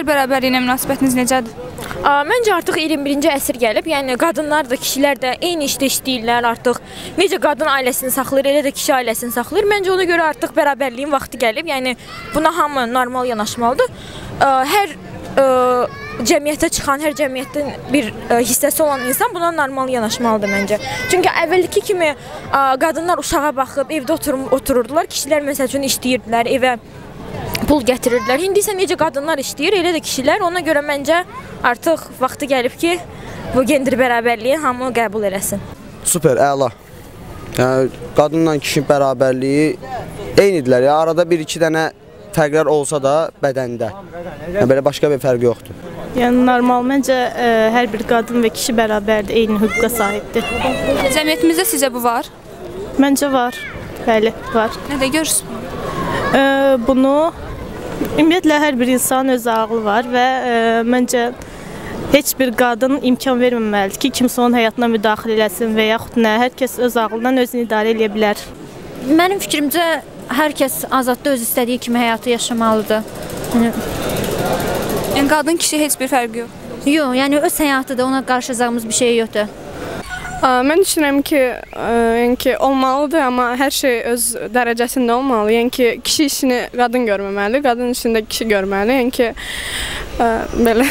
Gender bərabərliyinə münasibətiniz necədir? Məncə artıq 21-ci əsr gəlib, yəni qadınlar da, kişilər də eyni işdə işləyirlər artıq. Necə qadın ailəsini saxlayır, elə də kişi ailəsini saxlayır. Məncə ona görə artıq bərabərliyin vaxtı gəlib, yəni buna hamı normal yanaşmalıdır. Hər cəmiyyətə çıxan, hər cəmiyyətin bir hissəsi olan insan buna normal yanaşmalıdır məncə. Çünki əvvəlki kimi qadınlar uşağa baxıb, evdə otururdular, kişilər məsəl üçün işləyirdilər, evə pul gətirirdilər. İndi isə necə qadınlar işləyir, elə də kişilər. Ona görə məncə artıq vaxtı gəlib ki, bu gender bərabərliyi hamı qəbul eləsin. Super, əla. Yəni, qadınla kişi bərabərliyi eynidirlər. Ya, arada bir-iki dənə fərqlər olsa da bədəndə. Yəni, belə başqa bir fərq yoxdur. Yəni, normal. Məncə hər bir qadın və kişi bərabərdir, eyni hüquqa sahibdir. Cəmiyyətimizdə sizə bu var? Məncə var. Bəli, var. Nədə görürsünüz? Bunu ümumiyyətlə hər bir insanın öz ağlı var və məncə heç bir qadın imkan verməməlidir ki, kimsə onun həyatına müdaxilə eləsin və yaxud nə, hər kəs öz ağlından özünü idarə edə bilər. Mənim fikrimcə hər kəs azadda öz istədiyi kimi həyatı yaşamalıdır. Yəni qadın kişi heç bir fərqi yox. Yox, yəni öz həyatıdır, ona qarışacağımız bir şey yoxdur. Mən düşünürəm ki, olmalıdır, amma hər şey öz dərəcəsində olmalı. Yəni ki, kişi işini qadın görməməli, qadın işini də kişi görməli. Yəni ki, belə.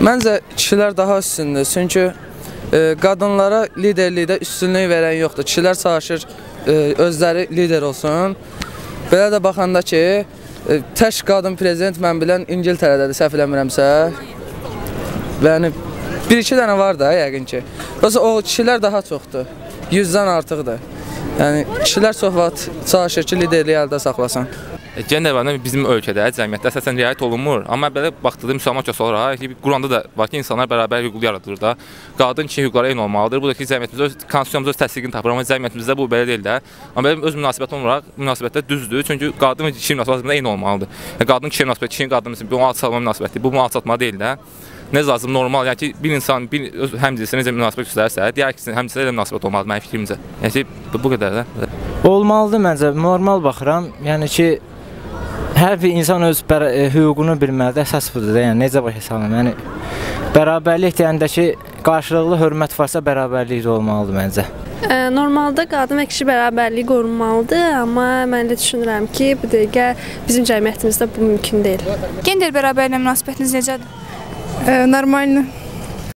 Məncə kişilər daha üstündür, çünki qadınlara liderlikdə üstünlük verən yoxdur. Kişilər çalışır özləri lider olsun. Belə də baxanda ki, tək qadın prezident mən bilən İngiltərədədir, səhv eləmirəmsə. Yəni, bir-iki dənə var da, yəqin ki. Yoxsa o kişilər daha çoxdur, 100-dən artıqdır. Yəni, kişilər çox vaxt çalışır ki, liderliyi əldə saxlasın. Gender bərabərliyi bizim ölkədə, cəmiyyətdə əsasən riayət olunmur. Amma belə baxdıqda müsəlman ölkəsi olaraq Quranda da var ki, insanlar bərabər hüquqlu yaradılır da. Qadın kişi hüquqları eyni olmalıdır. Bu da ki, cəmiyyətimizdə, konstitusiyamızda öz təsdiqini tapır, amma cəmiyyətimizdə bu belə deyil də. Amma belə öz münasibəti olaraq münasibətdə düzdür. Çünki qadın və kişi münasibətində eyni olmalıdır. Qadın kişi münasibəti, kişinin qadın bu alçalma münasibəti, bu alçaltma deyil də. Nə lazım, normal, yəni ki, bir insan öz həmcinsinə necə münasibət göstərərsə, digər ikisinin həmcinsinə elə münasibət olmalıdır mənim fikrimcə. Yəni ki, bu qədər də. Olmalıdır məncə, normal baxıram. Yəni ki, hər bir insan öz hüququnu bilməlidir, əsas budur da, yəni necə başa salım. Yəni, bərabərlik deyəndə ki, qarşılıqlı hörmət varsa bərabərlik də olmalıdır məncə. Normalda qadın və kişi bərabərliyi qorunmalıdır, amma mən də düşünürəm ki, bu dəqiqə bizim cəmiyyətimizdə bu mümkün deyil. Gender bərabərliyinə münasibətiniz necədir? Normaldır.